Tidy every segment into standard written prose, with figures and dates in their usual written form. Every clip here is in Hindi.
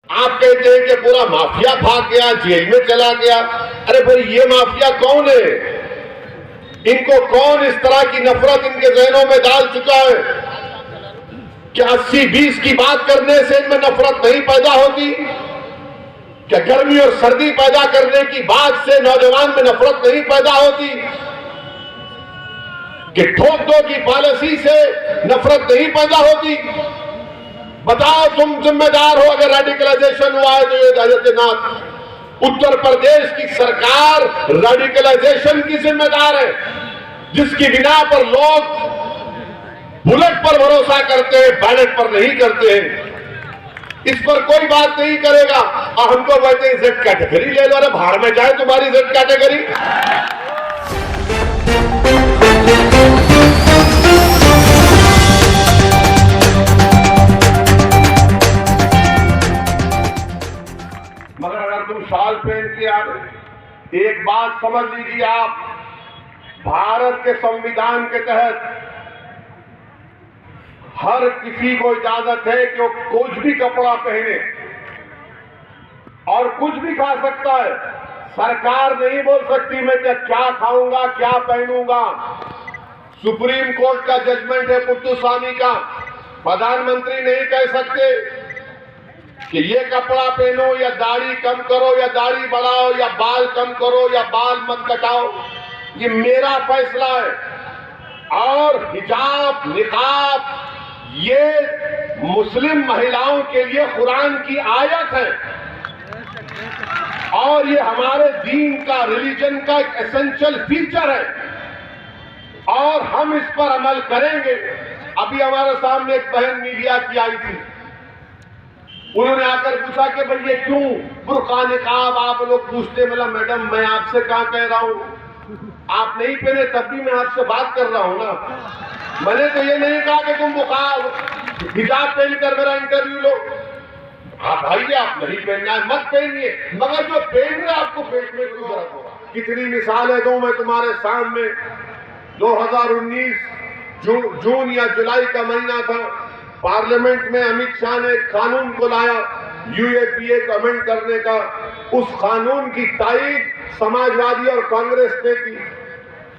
आप कहते हैं कि पूरा माफिया भाग गया, जेल में चला गया। अरे भाई, ये माफिया कौन है? इनको कौन इस तरह की नफरत इनके जहनों में डाल चुका है? क्या 80-20 की बात करने से इनमें नफरत नहीं पैदा होती? क्या गर्मी और सर्दी पैदा करने की बात से नौजवान में नफरत नहीं पैदा होती? कि ठोक दो की पॉलिसी से नफरत नहीं पैदा होती? बताओ, तुम जिम्मेदार हो अगर रेडिकलाइजेशन हुआ है तो ये आदित्यनाथ, उत्तर प्रदेश की सरकार रेडिकलाइजेशन की जिम्मेदार है, जिसकी बिना पर लोग बुलेट पर भरोसा करते हैं, बैलेट पर नहीं करते हैं। इस पर कोई बात नहीं करेगा और हमको कहते हैं जेड कैटेगरी ले लो। अरे भाड़ में जाए तुम्हारी जेड कैटेगरी। मगर अगर तुम शाल पहन के आ गए, एक बात समझ लीजिए आप, भारत के संविधान के तहत हर किसी को इजाजत है कि वो कुछ भी कपड़ा पहने और कुछ भी खा सकता है। सरकार नहीं बोल सकती मैं क्या खाऊंगा, क्या पहनूंगा। सुप्रीम कोर्ट का जजमेंट है पुट्टुस्वामी का। प्रधानमंत्री नहीं कह सकते कि ये कपड़ा पहनो या दाढ़ी कम करो या दाढ़ी बढ़ाओ या बाल कम करो या बाल मत कटाओ। ये मेरा फैसला है। और हिजाब, निकाब ये मुस्लिम महिलाओं के लिए कुरान की आयत है और ये हमारे दीन का, रिलीजन का एक एसेंशियल फीचर है और हम इस पर अमल करेंगे। अभी हमारे सामने एक बहन मीडिया की आई थी, उन्होंने आकर पूछा कि भाई ये क्यों बुर्का निकाब आप लोग पूछते। बोला मैडम मैं आपसे क्या कह रहा हूं, आप नहीं पहने तब भी मैं आपसे बात कर रहा हूं ना। मैंने तो ये नहीं कहा कि तुम हिजाब पहनकर मेरा इंटरव्यू लो। हाँ भाई, आप नहीं पहनना है मत पहनिए, मगर जो पहन रहे आपको पेट में क्यों दर्द हो रहा? कितनी मिसालें दूं मैं तुम्हारे सामने। 2019 जून या जुलाई का महीना था, पार्लियामेंट में अमित शाह ने एक कानून को लाया यूएपीए को अमेंड करने का। उस कानून की तारीफ समाजवादी और कांग्रेस ने की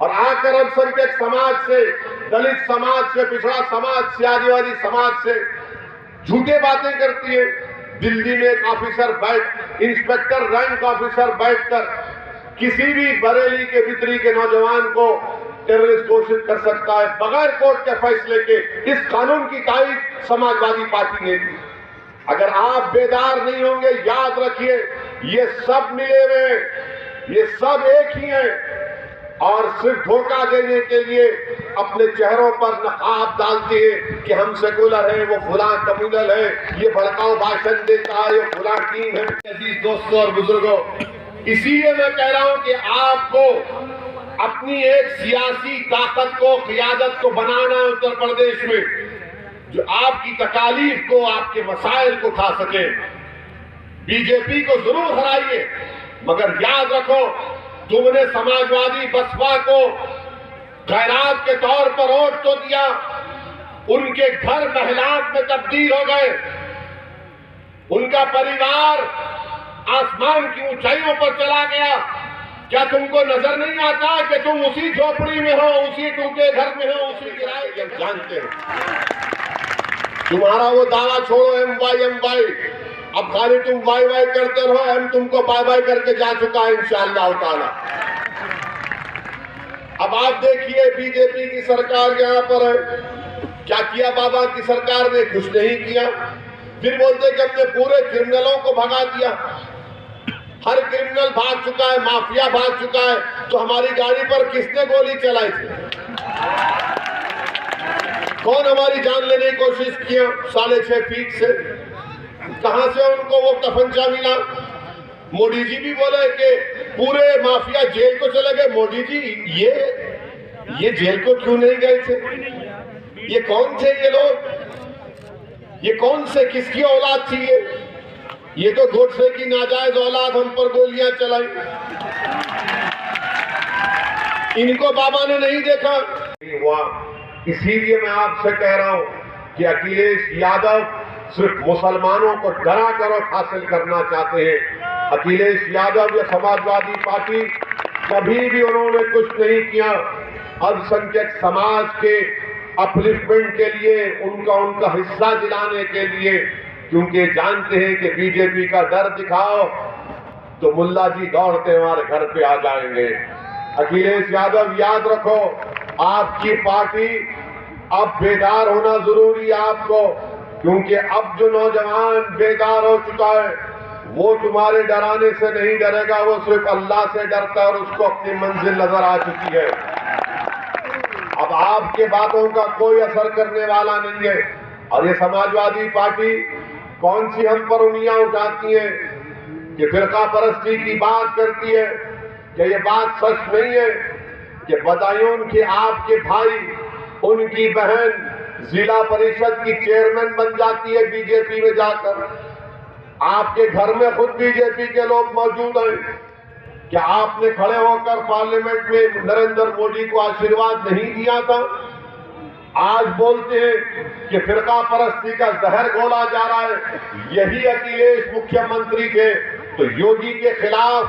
और आकर अल्पसंख्यक समाज से, दलित समाज से, पिछड़ा समाज से, आदिवासी समाज से झूठे बातें करती है। दिल्ली में एक ऑफिसर इंस्पेक्टर रैंक ऑफिसर बैठकर किसी भी बरेली के बितरी के नौजवान को टेररिस्ट घोषित कर सकता है बगैर कोर्ट के फैसले के। इस कानून की तारीफ समाजवादी पार्टी ने की। अगर आप बेदार नहीं होंगे, याद रखिए ये सब मिले हुए हैं, ये सब एक ही हैं और सिर्फ धोखा देने के लिए अपने चेहरों पर नकाब डालते हैं कि हम सेकुलर हैं, वो फुला कम्युनल है, ये भड़काऊ भाषण देता है, ये फुला टीम है। अजीज दोस्तों और बुजुर्गों, इसीलिए मैं कह रहा हूं कि आपको अपनी एक सियासी ताकत को, क़ियादत को बनाना है उत्तर प्रदेश में, जो आपकी तकालीफ को, आपके मसाइल को उठा सके। बीजेपी को जरूर हराइए, मगर याद रखो तुमने समाजवादी बसपा को खैरात के तौर पर वोट तो दिया, उनके घर महलात में तब्दील हो गए, उनका परिवार आसमान की ऊंचाइयों पर चला गया। क्या तुमको नजर नहीं आता कि तुम उसी झोपड़ी में हो, उसी टूटे घर में हो, उसी किराए के? जानते हो तुम्हारा वो दावा छोड़ो एम वाई, अब खाली तुम वाई वाई करते रहो, एम तुमको बाय बाय करके जा चुका है इंशाअल्लाह ताला। अब आप देखिए बीजेपी की सरकार यहाँ पर है, क्या किया बाबा की सरकार ने? कुछ नहीं किया। फिर बोलते कि हमने पूरे क्रिमिनलों को भगा दिया। हर क्रिमिनल भाग चुका है, माफिया भाग चुका है, तो हमारी गाड़ी पर किसने गोली चलाई थी? कौन हमारी जान लेने की कोशिश किया 6.5 फीट से? कहां से उनको वो तफंचा मिला? मोदी जी भी बोले कि पूरे माफिया जेल को चले गए। मोदी जी ये जेल को क्यों नहीं गए थे? ये कौन थे ये लोग? ये कौन से, किसकी औलाद थी ये तो गोडसे की नाजायज औलाद हम पर गोलियां चलाई। इनको बाबा ने नहीं देखा हुआ। इसीलिए मैं आपसे कह रहा हूं कि अखिलेश यादव सिर्फ मुसलमानों को डरा कर वोट हासिल करना चाहते हैं। अखिलेश यादव या समाजवादी पार्टी कभी भी उन्होंने कुछ नहीं किया अल्पसंख्यक समाज के अपलिफ्टमेंट के लिए, उनका हिस्सा दिलाने के लिए, क्योंकि जानते हैं कि बीजेपी का डर दिखाओ तो मुल्ला जी दौड़ते हमारे घर पे आ जाएंगे। अखिलेश यादव याद रखो, आपकी पार्टी अब बेदार होना जरूरी है आपको, क्योंकि अब जो नौजवान बेदार हो चुका है वो तुम्हारे डराने से नहीं डरेगा, वो सिर्फ अल्लाह से डरता है और उसको अपनी मंजिल नजर आ चुकी है। अब आपके बातों का कोई असर करने वाला नहीं है। और ये समाजवादी पार्टी कौन सी हम पर उंगलियां उठाती है कि फिरका परस्ती की बात करती है, कि ये बात सच नहीं है कि बदायूं के आपके भाई, उनकी बहन जिला परिषद की चेयरमैन बन जाती है बीजेपी में जाकर। आपके घर में खुद बीजेपी के लोग मौजूद हैं। क्या आपने खड़े होकर पार्लियामेंट में नरेंद्र मोदी को आशीर्वाद नहीं दिया था? आज बोलते हैं कि फिरका परस्ती का जहर घोला जा रहा है। यही अखिलेश मुख्यमंत्री थे तो योगी के खिलाफ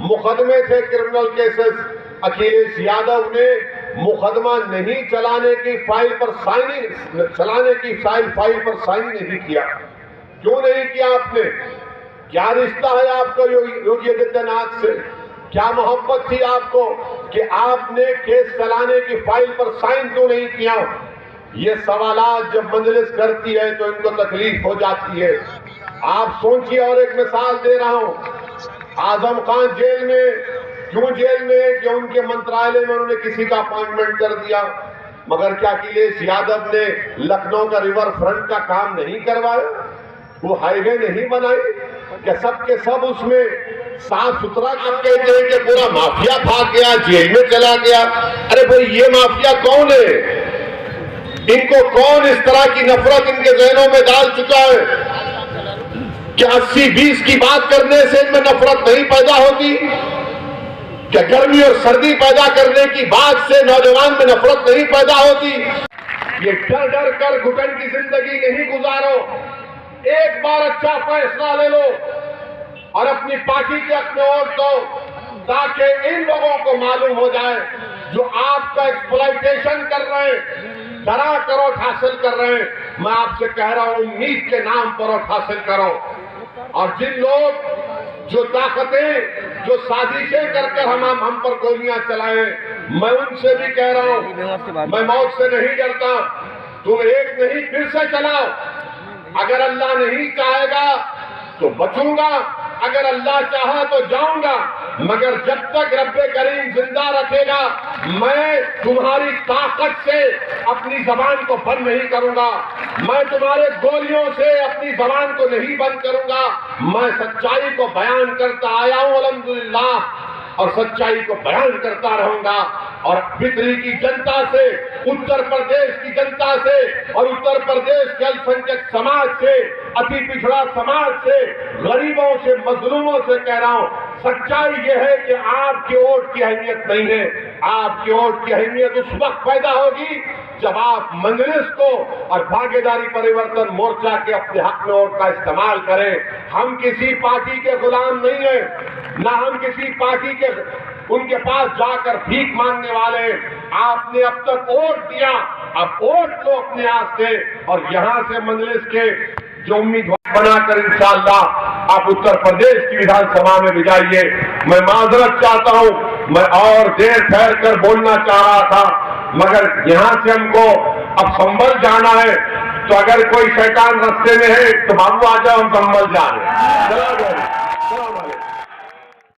मुकदमे थे, क्रिमिनल केसेस। अखिलेश यादव ने मुकदमा नहीं चलाने की फाइल पर साइन नहीं किया। क्यों नहीं किया आपने? क्या रिश्ता है आपका योगी आदित्यनाथ से? क्या मोहब्बत थी आपको कि आपने केस चलाने की फाइल पर साइन क्यों नहीं किया? ये सवालात जब मजलिस करती है तो इनको तकलीफ हो जाती है। आप सोचिए, और एक मिसाल दे रहा हूं, आजम खान जेल में, क्यों जेल में? कि उनके मंत्रालय में उन्होंने किसी का अपॉइंटमेंट कर दिया। मगर क्या अखिलेश यादव ने लखनऊ का रिवर फ्रंट का काम नहीं करवाया? वो हाईवे नहीं बनाई? क्या सब के सब उसमें साफ सुथरा करके दे कि पूरा माफिया भाग गया, जेल में चला गया? अरे भाई, ये माफिया कौन है? इनको कौन इस तरह की नफरत इनके जहनों में डाल चुका है? क्या 80-20 की बात करने से इनमें नफरत नहीं पैदा होती? क्या गर्मी और सर्दी पैदा करने की बात से नौजवान में नफरत नहीं पैदा होती? ये डर डर कर घुटन की जिंदगी नहीं गुजारो। एक बार अच्छा फैसला ले लो और अपनी पार्टी के हक में वोट दो, ताकि इन लोगों को मालूम हो जाए जो आपका एक्सप्लॉइटेशन कर रहे हैं, डरा कर वोट हासिल कर रहे हैं। मैं आपसे कह रहा हूं, उम्मीद के नाम पर वोट हासिल करो। और जिन लोग, जो ताकतें, जो साजिशें करके हम पर गोलियां चलाएं, मैं उनसे भी कह रहा हूं, मैं मौत से नहीं डरता। तुम एक नहीं फिर से चलाओ। अगर अल्लाह नहीं चाहेगा तो बचूंगा, अगर अल्लाह चाहा तो जाऊंगा, मगर जब तक रब्बे करीम जिंदा रखेगा मैं तुम्हारी ताकत से अपनी जबान को बंद नहीं करूंगा। मैं तुम्हारे गोलियों से अपनी जबान को नहीं बंद करूंगा। मैं सच्चाई को बयान करता आया हूं अल्हम्दुलिल्लाह, और सच्चाई को बयान करता रहूंगा। और बिदरी की जनता से, उत्तर प्रदेश की जनता से और उत्तर प्रदेश के अल्पसंख्यक समाज से, अति पिछड़ा समाज से, गरीबों से, मजलूमों से कह रहा हूं, सच्चाई यह है कि आपके वोट की अहमियत नहीं है। आपके वोट की अहमियत उस वक्त पैदा होगी जब आप मजलिस को और भागीदारी परिवर्तन मोर्चा के अपने हक में वोट का इस्तेमाल करें। हम किसी पार्टी के गुलाम नहीं है, ना हम किसी पार्टी के उनके पास जाकर भीख मांगने वाले। आपने अब तक वोट दिया, अब वोट लो अपने हाथ से, और यहां से मजलिस के जो उम्मीदवार बनाकर इंशाअल्लाह आप उत्तर प्रदेश की विधानसभा में भिजाइए। मैं माजरत चाहता हूं, मैं और देर ठहर कर बोलना चाह रहा था, मगर यहां से हमको अब संभल जाना है। तो अगर कोई शैतान रास्ते में है तो बाबू आ जाओ, हम संभल जा रहे हैं।